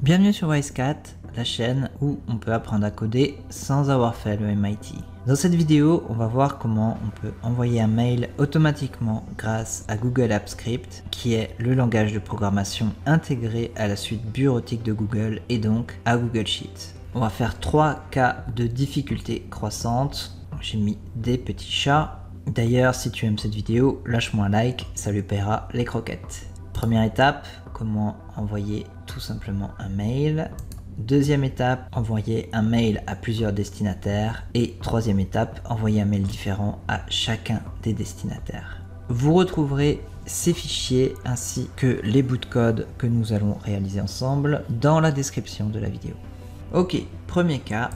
Bienvenue sur WiseCat, la chaîne où on peut apprendre à coder sans avoir fait le MIT. Dans cette vidéo, on va voir comment on peut envoyer un mail automatiquement grâce à Google Apps Script, qui est le langage de programmation intégré à la suite bureautique de Google et donc à Google Sheets. On va faire 3 cas de difficulté croissante. J'ai mis des petits chats. D'ailleurs, si tu aimes cette vidéo, lâche-moi un like, ça lui paiera les croquettes. Première étape, comment envoyer tout simplement un mail. Deuxième étape, envoyer un mail à plusieurs destinataires. Et troisième étape, envoyer un mail différent à chacun des destinataires. Vous retrouverez ces fichiers ainsi que les bouts de code que nous allons réaliser ensemble dans la description de la vidéo. Ok, premier cas.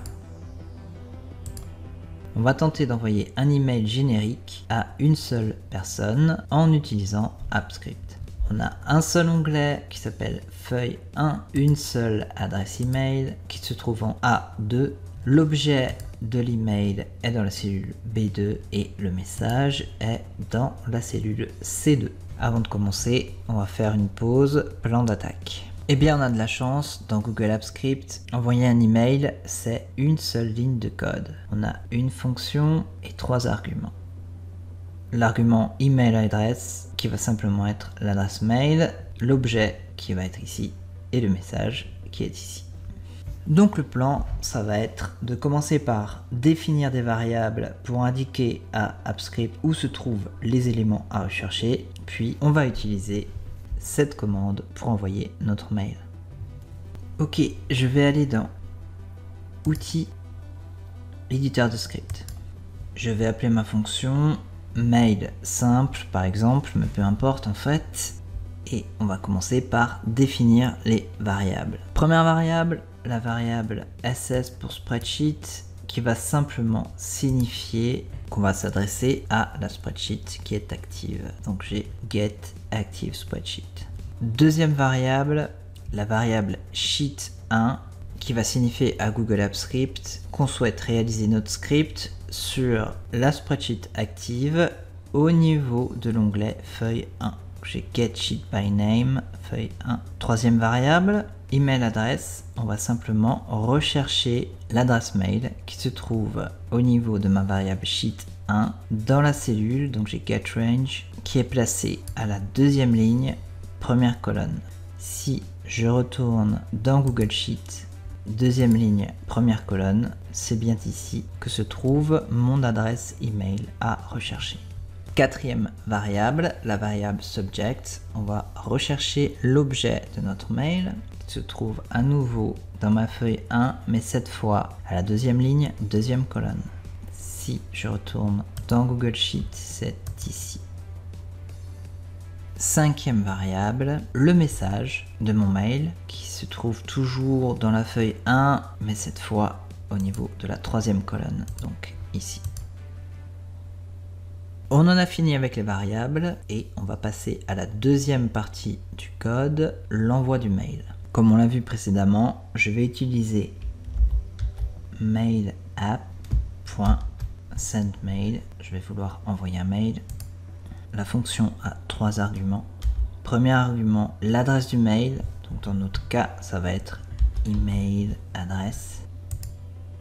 On va tenter d'envoyer un email générique à une seule personne en utilisant AppScript. On a un seul onglet qui s'appelle feuille 1, une seule adresse email qui se trouve en A2. L'objet de l'email est dans la cellule B2 et le message est dans la cellule C2. Avant de commencer, on va faire une pause, plan d'attaque. Eh bien, on a de la chance, dans Google Apps Script, envoyer un email, c'est une seule ligne de code. On a une fonction et 3 arguments. L'argument email address qui va simplement être l'adresse mail, l'objet qui va être ici et le message qui est ici. Donc le plan, ça va être de commencer par définir des variables pour indiquer à AppScript où se trouvent les éléments à rechercher, puis on va utiliser cette commande pour envoyer notre mail. Ok, je vais aller dans Outils, éditeur de script. Je vais appeler ma fonction mail simple par exemple, mais peu importe en fait. Et on va commencer par définir les variables. Première variable, la variable SS pour spreadsheet qui va simplement signifier qu'on va s'adresser à la spreadsheet qui est active. Donc j'ai get active spreadsheet. Deuxième variable, la variable sheet1 qui va signifier à Google Apps Script qu'on souhaite réaliser notre script sur la spreadsheet active au niveau de l'onglet feuille 1. J'ai get sheet by name feuille 1. Troisième variable, email adresse, on va simplement rechercher l'adresse mail qui se trouve au niveau de ma variable sheet 1 dans la cellule, donc j'ai get range qui est placée à la deuxième ligne, première colonne. Si je retourne dans Google Sheet, deuxième ligne, première colonne, c'est bien ici que se trouve mon adresse email à rechercher. Quatrième variable, la variable subject, on va rechercher l'objet de notre mail qui se trouve à nouveau dans ma feuille 1, mais cette fois à la deuxième ligne, deuxième colonne. Si je retourne dans Google Sheet, c'est ici. Cinquième variable, le message de mon mail qui se trouve toujours dans la feuille 1, mais cette fois au niveau de la troisième colonne, donc ici. On en a fini avec les variables et on va passer à la deuxième partie du code, l'envoi du mail. Comme on l'a vu précédemment, je vais utiliser mailapp.sendMail. Je vais vouloir envoyer un mail. La fonction a 3 arguments. Premier argument, l'adresse du mail. Donc dans notre cas, ça va être email adresse.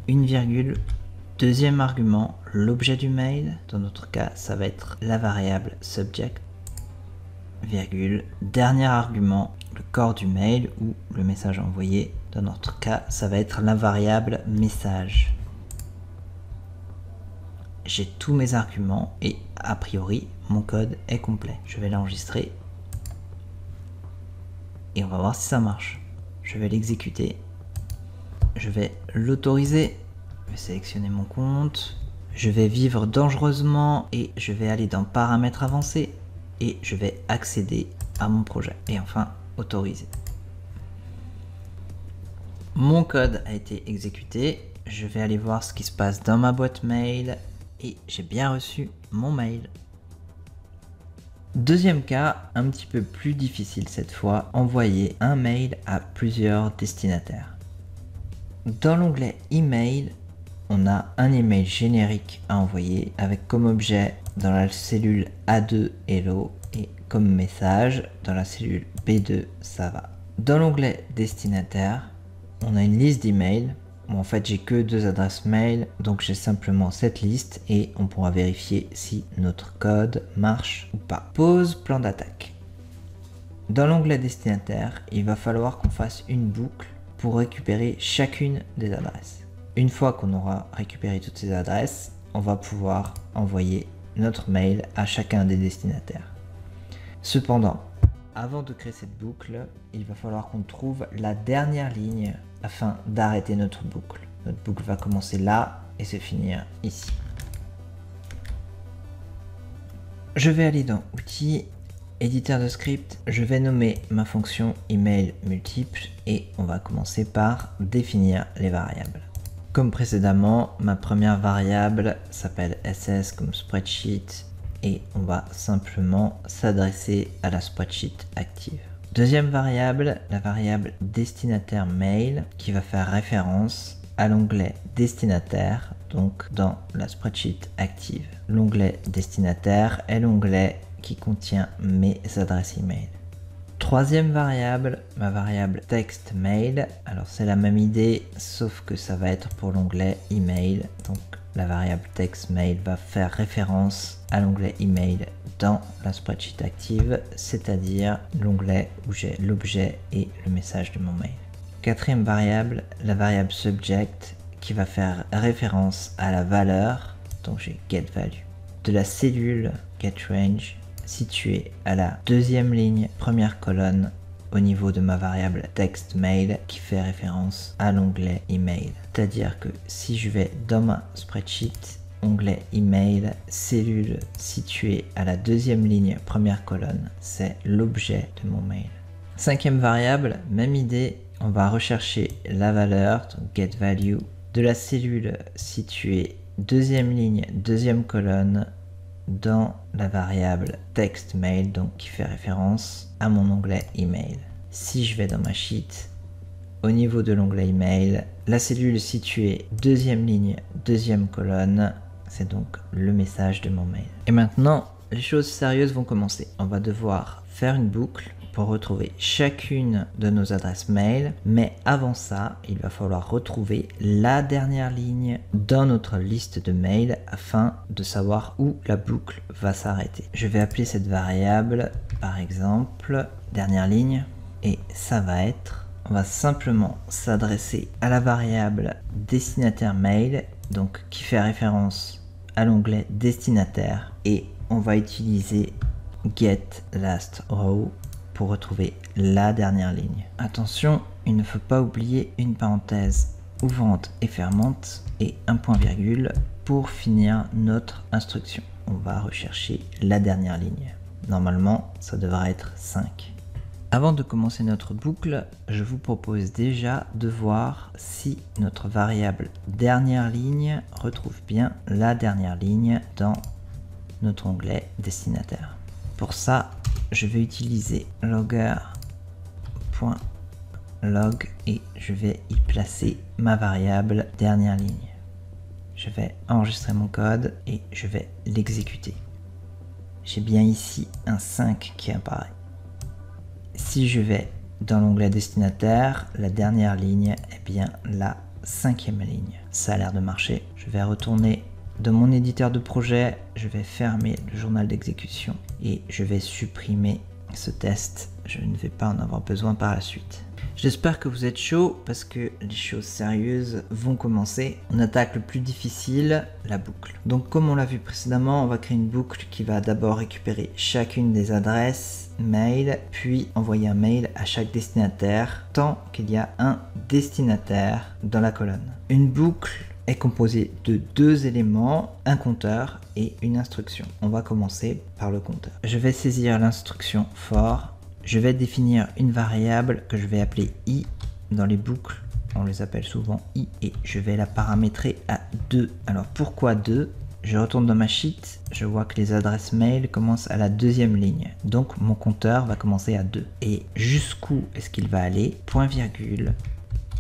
Une virgule. Deuxième argument, l'objet du mail. Dans notre cas, ça va être la variable subject. Virgule. Dernier argument, le corps du mail ou le message envoyé. Dans notre cas, ça va être la variable message. J'ai tous mes arguments et a priori, mon code est complet. Je vais l'enregistrer et on va voir si ça marche. Je vais l'exécuter. Je vais l'autoriser. Je vais sélectionner mon compte. Je vais vivre dangereusement et je vais aller dans paramètres avancés et je vais accéder à mon projet. Et enfin, autoriser. Mon code a été exécuté. Je vais aller voir ce qui se passe dans ma boîte mail et j'ai bien reçu mon mail. Deuxième cas, un petit peu plus difficile cette fois, envoyer un mail à plusieurs destinataires. Dans l'onglet email, on a un email générique à envoyer avec comme objet dans la cellule A2 hello et comme message dans la cellule B2 ça va. Dans l'onglet destinataire, on a une liste d'emails. Bon, en fait, j'ai que 2 adresses mail, donc j'ai simplement cette liste et on pourra vérifier si notre code marche ou pas. Pause plan d'attaque. Dans l'onglet destinataire, il va falloir qu'on fasse une boucle pour récupérer chacune des adresses. Une fois qu'on aura récupéré toutes ces adresses, on va pouvoir envoyer notre mail à chacun des destinataires. Cependant, avant de créer cette boucle, il va falloir qu'on trouve la dernière ligne afin d'arrêter notre boucle. Notre boucle va commencer là et se finir ici. Je vais aller dans Outils, Éditeur de script, je vais nommer ma fonction email multiple et on va commencer par définir les variables. Comme précédemment, ma première variable s'appelle ss comme spreadsheet et on va simplement s'adresser à la spreadsheet active. Deuxième variable, la variable destinataire mail qui va faire référence à l'onglet destinataire, donc dans la spreadsheet active. L'onglet destinataire est l'onglet qui contient mes adresses email. Troisième variable, ma variable text mail. Alors c'est la même idée, sauf que ça va être pour l'onglet email. Donc la variable text mail va faire référence à l'onglet email dans la spreadsheet active, c'est-à-dire l'onglet où j'ai l'objet et le message de mon mail. Quatrième variable, la variable subject qui va faire référence à la valeur, donc j'ai getValue, de la cellule getRange située à la deuxième ligne, première colonne au niveau de ma variable text mail qui fait référence à l'onglet email. C'est-à-dire que si je vais dans ma spreadsheet, onglet email, cellule située à la deuxième ligne, première colonne, c'est l'objet de mon mail. Cinquième variable, même idée, on va rechercher la valeur, donc getValue, de la cellule située deuxième ligne, deuxième colonne, dans la variable text mail, donc qui fait référence à mon onglet email. Si je vais dans ma sheet, au niveau de l'onglet email, la cellule située deuxième ligne, deuxième colonne, c'est donc le message de mon mail. Et maintenant, les choses sérieuses vont commencer. On va devoir faire une boucle pour retrouver chacune de nos adresses mail, mais avant ça, il va falloir retrouver la dernière ligne dans notre liste de mails afin de savoir où la boucle va s'arrêter. Je vais appeler cette variable, par exemple, dernière ligne, et ça va être, on va simplement s'adresser à la variable destinataire mail, donc qui fait référence à l'onglet destinataire, et on va utiliser getLastRow pour retrouver la dernière ligne. Attention, il ne faut pas oublier une parenthèse ouvrante et fermante et un point virgule pour finir notre instruction. On va rechercher la dernière ligne. Normalement, ça devrait être 5. Avant de commencer notre boucle, je vous propose déjà de voir si notre variable dernière ligne retrouve bien la dernière ligne dans notre onglet destinataire. Pour ça, je vais utiliser logger.log et je vais y placer ma variable dernière ligne. Je vais enregistrer mon code et je vais l'exécuter. J'ai bien ici un 5 qui apparaît. Si je vais dans l'onglet destinataire, la dernière ligne est bien la 5e ligne. Ça a l'air de marcher. Je vais retourner dans mon éditeur de projet, je vais fermer le journal d'exécution et je vais supprimer ce test. Je ne vais pas en avoir besoin par la suite. J'espère que vous êtes chaud parce que les choses sérieuses vont commencer. On attaque le plus difficile, la boucle. Donc comme on l'a vu précédemment, on va créer une boucle qui va d'abord récupérer chacune des adresses mail, puis envoyer un mail à chaque destinataire tant qu'il y a un destinataire dans la colonne. Une boucle est composé de 2 éléments, un compteur et une instruction. On va commencer par le compteur. Je vais saisir l'instruction for. Je vais définir une variable que je vais appeler i. Dans les boucles, on les appelle souvent i et je vais la paramétrer à 2. Alors pourquoi 2? Je retourne dans ma sheet, je vois que les adresses mail commencent à la 2e ligne. Donc mon compteur va commencer à 2. Et jusqu'où est-ce qu'il va aller? Point virgule.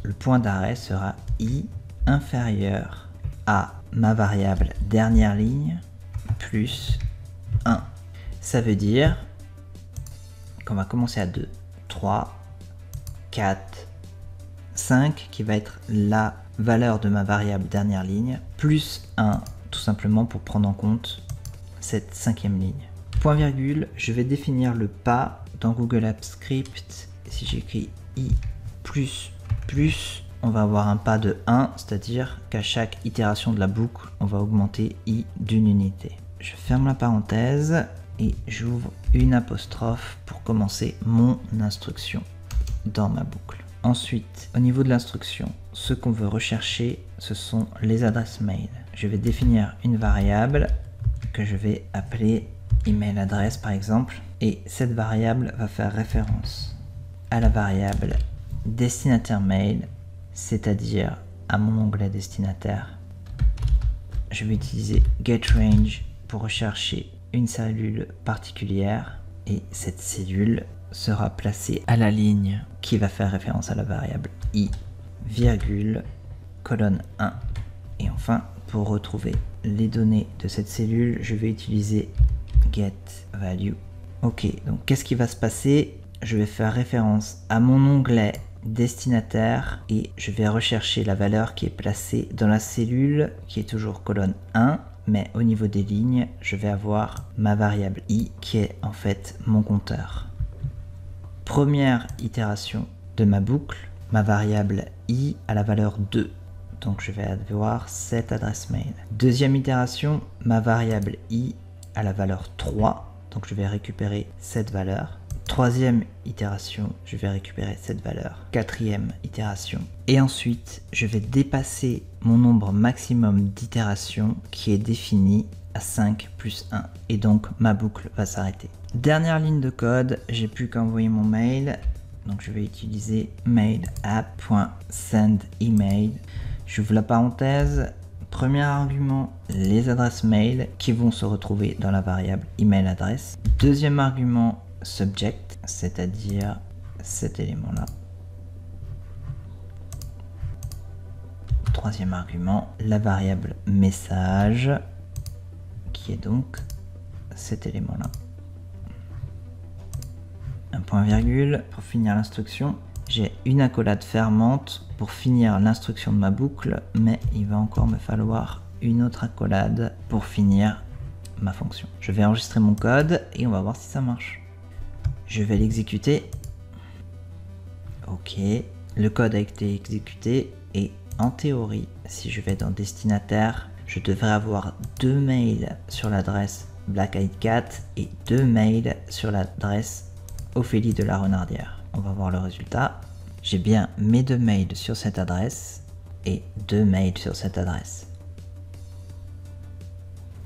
Le point d'arrêt sera i inférieur à ma variable dernière ligne plus 1. Ça veut dire qu'on va commencer à 2, 3, 4, 5 qui va être la valeur de ma variable dernière ligne, plus 1 tout simplement pour prendre en compte cette 5e ligne. Point virgule, je vais définir le pas dans Google Apps Script. Si j'écris i plus, on va avoir un pas de 1, c'est-à-dire qu'à chaque itération de la boucle, on va augmenter i d'une unité. Je ferme la parenthèse et j'ouvre une apostrophe pour commencer mon instruction dans ma boucle. Ensuite, au niveau de l'instruction, ce qu'on veut rechercher, ce sont les adresses mail. Je vais définir une variable que je vais appeler email adresse par exemple, et cette variable va faire référence à la variable destinataire mail, c'est-à-dire à mon onglet destinataire. Je vais utiliser getRange pour rechercher une cellule particulière et cette cellule sera placée à la ligne qui va faire référence à la variable i, virgule, colonne 1. Et enfin, pour retrouver les données de cette cellule, je vais utiliser getValue. Ok, donc qu'est-ce qui va se passer? Je vais faire référence à mon onglet destinataire et je vais rechercher la valeur qui est placée dans la cellule qui est toujours colonne 1, mais au niveau des lignes, je vais avoir ma variable i qui est en fait mon compteur. Première itération de ma boucle, ma variable i a la valeur 2. Donc je vais avoir cette adresse mail. Deuxième itération, ma variable i a la valeur 3. Donc je vais récupérer cette valeur. Troisième itération, je vais récupérer cette valeur. Quatrième itération. Et ensuite, je vais dépasser mon nombre maximum d'itérations qui est défini à 5 plus 1. Et donc ma boucle va s'arrêter. Dernière ligne de code, j'ai plus qu'à envoyer mon mail. Donc je vais utiliser mailapp.sendEmail. J'ouvre la parenthèse. Premier argument, les adresses mail qui vont se retrouver dans la variable email adresse. Deuxième argument, subject, c'est-à-dire cet élément-là. Troisième argument, la variable message, qui est donc cet élément-là. Un point virgule pour finir l'instruction. J'ai une accolade fermante pour finir l'instruction de ma boucle, mais il va encore me falloir une autre accolade pour finir ma fonction. Je vais enregistrer mon code et on va voir si ça marche. Je vais l'exécuter. Ok, le code a été exécuté et en théorie, si je vais dans destinataire, je devrais avoir 2 mails sur l'adresse Black Eyed Cat et 2 mails sur l'adresse Ophélie de la Renardière. On va voir le résultat. J'ai bien mes 2 mails sur cette adresse et 2 mails sur cette adresse.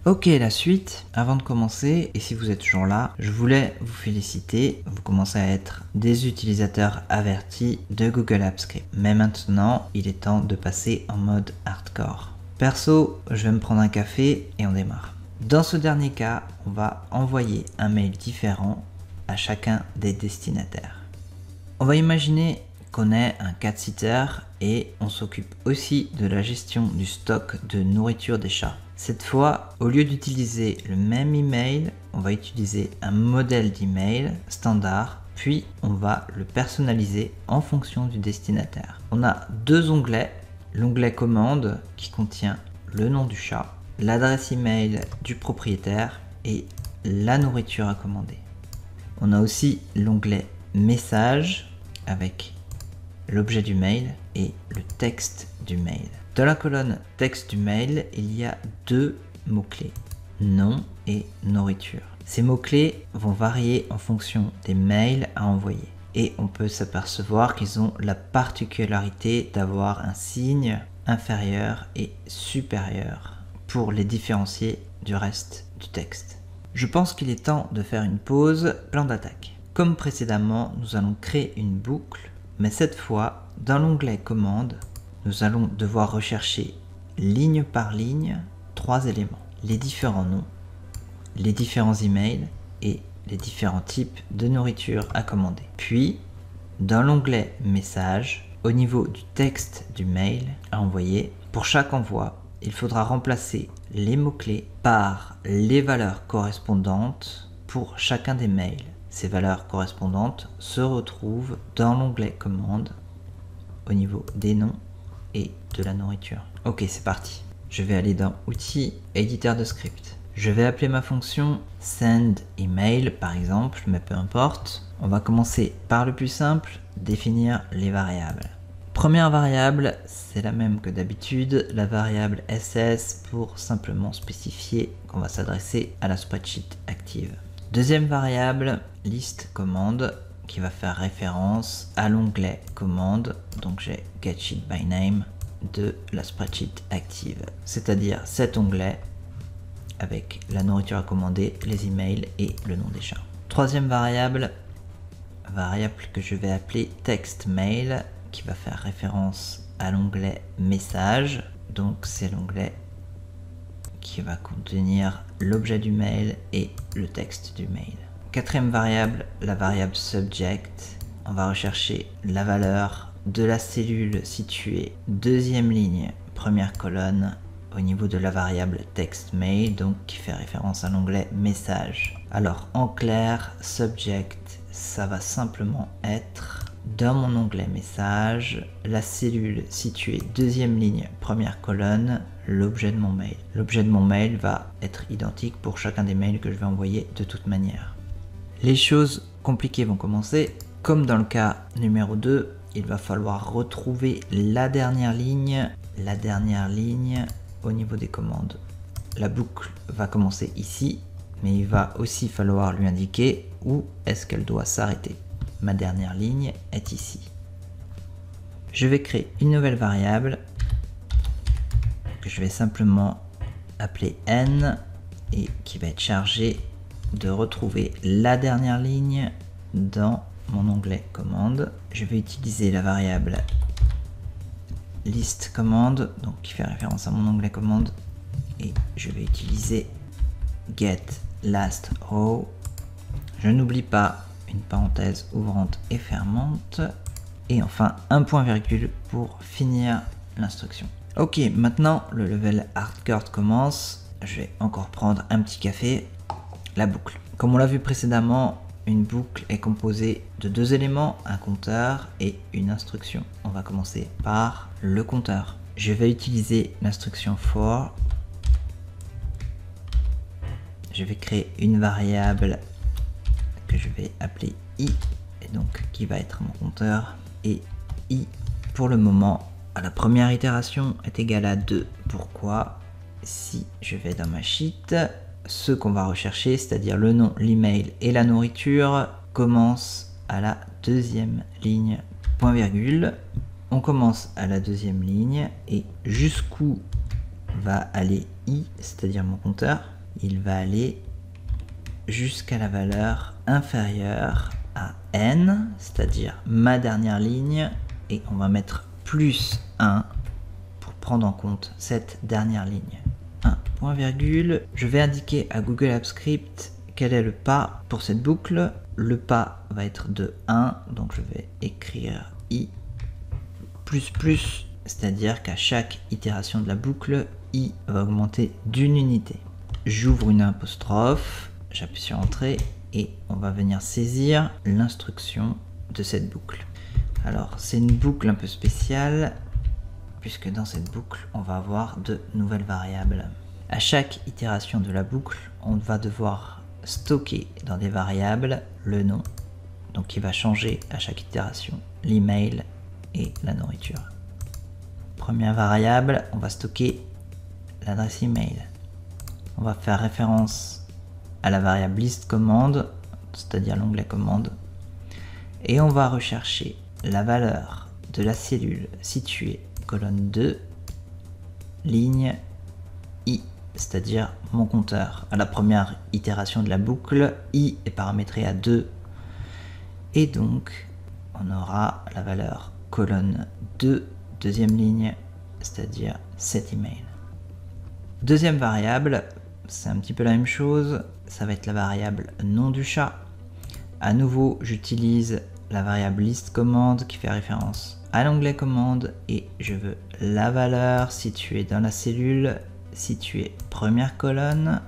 Ok, la suite, avant de commencer, et si vous êtes toujours là, je voulais vous féliciter, vous commencez à être des utilisateurs avertis de Google Apps Script. Mais maintenant, il est temps de passer en mode hardcore. Perso, je vais me prendre un café et on démarre. Dans ce dernier cas, on va envoyer un mail différent à chacun des destinataires. On va imaginer qu'on est un cat-sitter et on s'occupe aussi de la gestion du stock de nourriture des chats. Cette fois, au lieu d'utiliser le même email, on va utiliser un modèle d'email standard, puis on va le personnaliser en fonction du destinataire. On a 2 onglets, l'onglet commande qui contient le nom du chat, l'adresse email du propriétaire et la nourriture à commander. On a aussi l'onglet message avec l'objet du mail et le texte du mail. Dans la colonne texte du mail, il y a 2 mots-clés, nom et nourriture. Ces mots-clés vont varier en fonction des mails à envoyer. Et on peut s'apercevoir qu'ils ont la particularité d'avoir un signe inférieur et supérieur pour les différencier du reste du texte. Je pense qu'il est temps de faire une pause, plan d'attaque. Comme précédemment, nous allons créer une boucle, mais cette fois, dans l'onglet commande, nous allons devoir rechercher ligne par ligne 3 éléments. Les différents noms, les différents emails et les différents types de nourriture à commander. Puis, dans l'onglet message, au niveau du texte du mail à envoyer, pour chaque envoi, il faudra remplacer les mots-clés par les valeurs correspondantes pour chacun des mails. ces valeurs correspondantes se retrouvent dans l'onglet commande au niveau des noms et de la nourriture. Ok, c'est parti. Je vais aller dans outils, éditeur de script. Je vais appeler ma fonction send email par exemple, mais peu importe. On va commencer par le plus simple, définir les variables. Première variable, c'est la même que d'habitude, la variable SS pour simplement spécifier qu'on va s'adresser à la spreadsheet active. Deuxième variable, list commande, qui va faire référence à l'onglet commande, donc j'ai getSheet by name de la spreadsheet active, c'est-à-dire cet onglet avec la nourriture à commander, les emails et le nom des chats. Troisième variable que je vais appeler textMail, qui va faire référence à l'onglet message, donc c'est l'onglet qui va contenir l'objet du mail et le texte du mail. Quatrième variable, la variable subject, on va rechercher la valeur de la cellule située deuxième ligne, première colonne au niveau de la variable textMail, donc qui fait référence à l'onglet message. Alors en clair, subject, ça va simplement être dans mon onglet message, la cellule située deuxième ligne, première colonne, l'objet de mon mail. L'objet de mon mail va être identique pour chacun des mails que je vais envoyer de toute manière. Les choses compliquées vont commencer. Comme dans le cas numéro 2, il va falloir retrouver la dernière ligne au niveau des commandes. La boucle va commencer ici, mais il va aussi falloir lui indiquer où est-ce qu'elle doit s'arrêter. Ma dernière ligne est ici. Je vais créer une nouvelle variable que je vais simplement appeler n et qui va être chargée de retrouver la dernière ligne dans mon onglet commande. Je vais utiliser la variable list commande, donc qui fait référence à mon onglet commande, et je vais utiliser get last row. Je n'oublie pas une parenthèse ouvrante et fermante, et enfin un point virgule pour finir l'instruction. Ok, maintenant le level hardcore commence. Je vais encore prendre un petit café. La boucle. Comme on l'a vu précédemment, une boucle est composée de deux éléments, un compteur et une instruction. On va commencer par le compteur. Je vais utiliser l'instruction for. Je vais créer une variable que je vais appeler i, et donc qui va être mon compteur, et i pour le moment à la première itération est égal à 2. Pourquoi? Si je vais dans ma sheet, ce qu'on va rechercher, c'est-à-dire le nom, l'email et la nourriture, commence à la deuxième ligne, point virgule. On commence à la deuxième ligne et jusqu'où va aller i, c'est-à-dire mon compteur? Il va aller jusqu'à la valeur inférieure à n, c'est-à-dire ma dernière ligne, et on va mettre plus 1 pour prendre en compte cette dernière ligne. 1, point virgule. Je vais indiquer à Google Apps Script quel est le pas pour cette boucle. Le pas va être de 1, donc je vais écrire i plus plus, c'est-à-dire qu'à chaque itération de la boucle, i va augmenter d'une unité. J'ouvre une apostrophe, j'appuie sur entrée et on va venir saisir l'instruction de cette boucle. Alors c'est une boucle un peu spéciale puisque dans cette boucle on va avoir de nouvelles variables. À chaque itération de la boucle, on va devoir stocker dans des variables le nom, donc qui va changer à chaque itération, l'email et la nourriture. Première variable, on va stocker l'adresse email. On va faire référence à la variable list commande, c'est-à-dire l'onglet commande, et on va rechercher la valeur de la cellule située colonne 2, ligne i, c'est-à-dire mon compteur. À la première itération de la boucle, i est paramétré à 2, et donc on aura la valeur colonne 2, deuxième ligne, c'est-à-dire cet email. Deuxième variable, c'est un petit peu la même chose, ça va être la variable nom du chat. À nouveau, j'utilise la variable list commande qui fait référence à l'onglet commande et je veux la valeur située dans la cellule située première colonne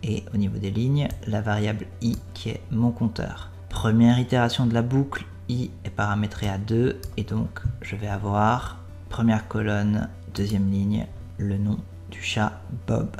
et au niveau des lignes, la variable i qui est mon compteur. Première itération de la boucle, i est paramétré à 2 et donc je vais avoir première colonne, deuxième ligne, le nom du chat Bob.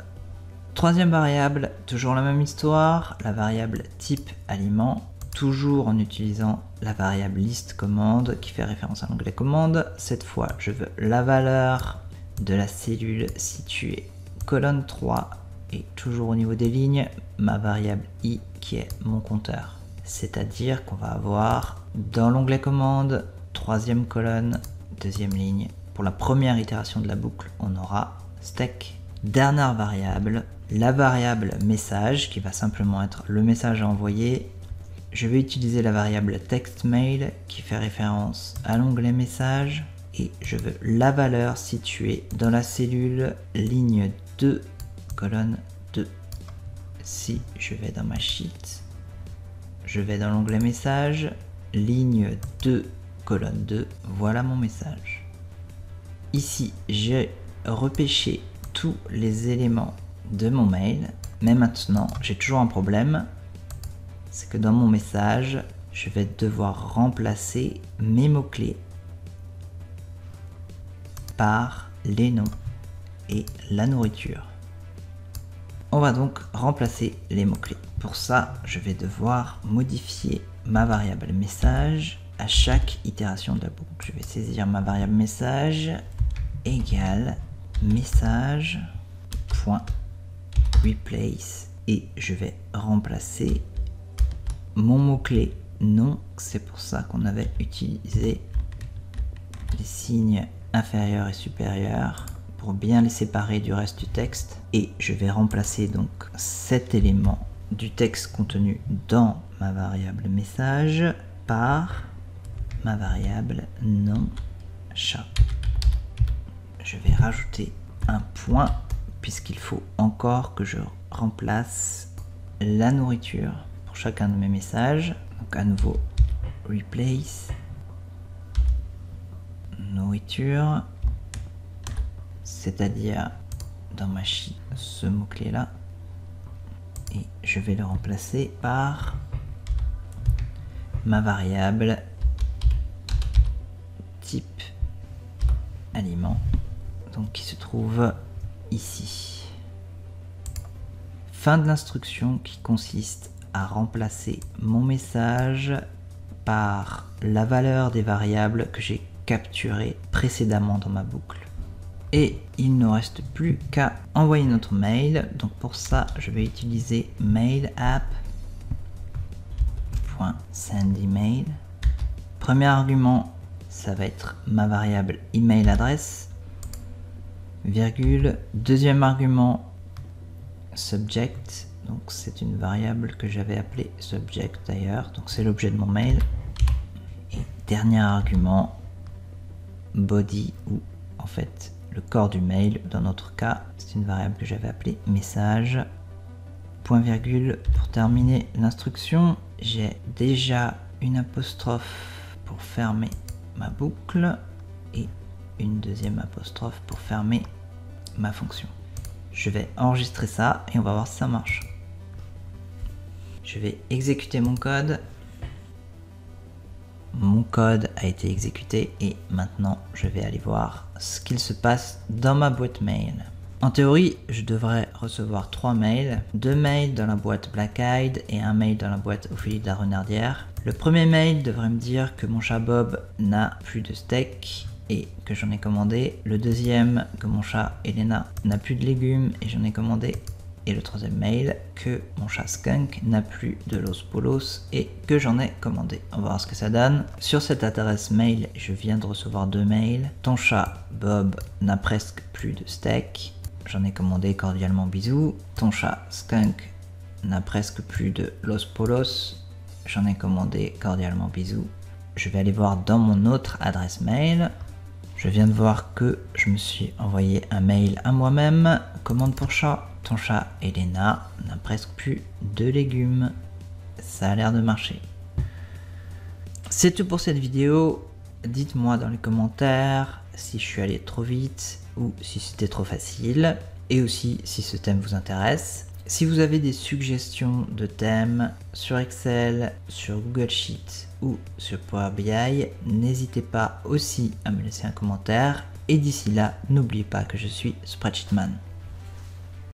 Troisième variable, toujours la même histoire, la variable type aliment, toujours en utilisant la variable list commande qui fait référence à l'onglet commande. Cette fois, je veux la valeur de la cellule située colonne 3 et toujours au niveau des lignes, ma variable i qui est mon compteur. C'est-à-dire qu'on va avoir dans l'onglet commande, troisième colonne, deuxième ligne. Pour la première itération de la boucle, on aura steak. Dernière variable, la variable message qui va simplement être le message à envoyer. Je vais utiliser la variable textMail qui fait référence à l'onglet message et je veux la valeur située dans la cellule ligne 2 colonne 2. Si je vais dans ma sheet, je vais dans l'onglet message, ligne 2 colonne 2, voilà mon message. Ici j'ai repêché tous les éléments de mon mail, mais maintenant j'ai toujours un problème, c'est que dans mon message, je vais devoir remplacer mes mots-clés par les noms et la nourriture. On va donc remplacer les mots-clés. Pour ça, je vais devoir modifier ma variable message à chaque itération de la boucle. Je vais saisir ma variable message égale message.replace et je vais remplacer mon mot-clé nom. C'est pour ça qu'on avait utilisé les signes inférieurs et supérieurs pour bien les séparer du reste du texte. Et je vais remplacer donc cet élément du texte contenu dans ma variable message par ma variable nom chat. Je vais rajouter un point puisqu'il faut encore que je remplace la nourriture pour chacun de mes messages. Donc à nouveau replace nourriture, c'est-à-dire dans ma sheet ce mot-clé là, et je vais le remplacer par ma variable type aliment, donc qui se trouve ici. Fin de l'instruction qui consiste à remplacer mon message par la valeur des variables que j'ai capturées précédemment dans ma boucle. Et il ne reste plus qu'à envoyer notre mail. Donc pour ça, je vais utiliser mailapp.sendEmail. Premier argument, ça va être ma variable email adresse, virgule. Deuxième argument, subject. Donc c'est une variable que j'avais appelée subject d'ailleurs. Donc c'est l'objet de mon mail. Et dernier argument, body, ou en fait le corps du mail. Dans notre cas, c'est une variable que j'avais appelée message. Point virgule. Pour terminer l'instruction, j'ai déjà une apostrophe pour fermer ma boucle et une deuxième apostrophe pour fermer ma fonction. Je vais enregistrer ça et on va voir si ça marche. Je vais exécuter mon code. Mon code a été exécuté et maintenant je vais aller voir ce qu'il se passe dans ma boîte mail. En théorie, je devrais recevoir 3 mails, 2 mails dans la boîte Black Eyed et un mail dans la boîte Ophélie de la Renardière. Le premier mail devrait me dire que mon chat Bob n'a plus de steak et que j'en ai commandé. Le deuxième, que mon chat Elena n'a plus de légumes et j'en ai commandé. Et le troisième mail, que mon chat Skunk n'a plus de Los Polos et que j'en ai commandé. On va voir ce que ça donne. Sur cette adresse mail, je viens de recevoir 2 mails. Ton chat Bob n'a presque plus de steak. J'en ai commandé, cordialement bisous. Ton chat Skunk n'a presque plus de Los Polos. J'en ai commandé, cordialement bisous. Je vais aller voir dans mon autre adresse mail. Je viens de voir que je me suis envoyé un mail à moi-même. Commande pour chat. Ton chat Elena n'a presque plus de légumes. Ça a l'air de marcher. C'est tout pour cette vidéo. Dites-moi dans les commentaires si je suis allé trop vite ou si c'était trop facile. Et aussi si ce thème vous intéresse. Si vous avez des suggestions de thèmes sur Excel, sur Google Sheet ou sur Power BI, n'hésitez pas aussi à me laisser un commentaire. Et d'ici là, n'oubliez pas que je suis Spreadsheetman.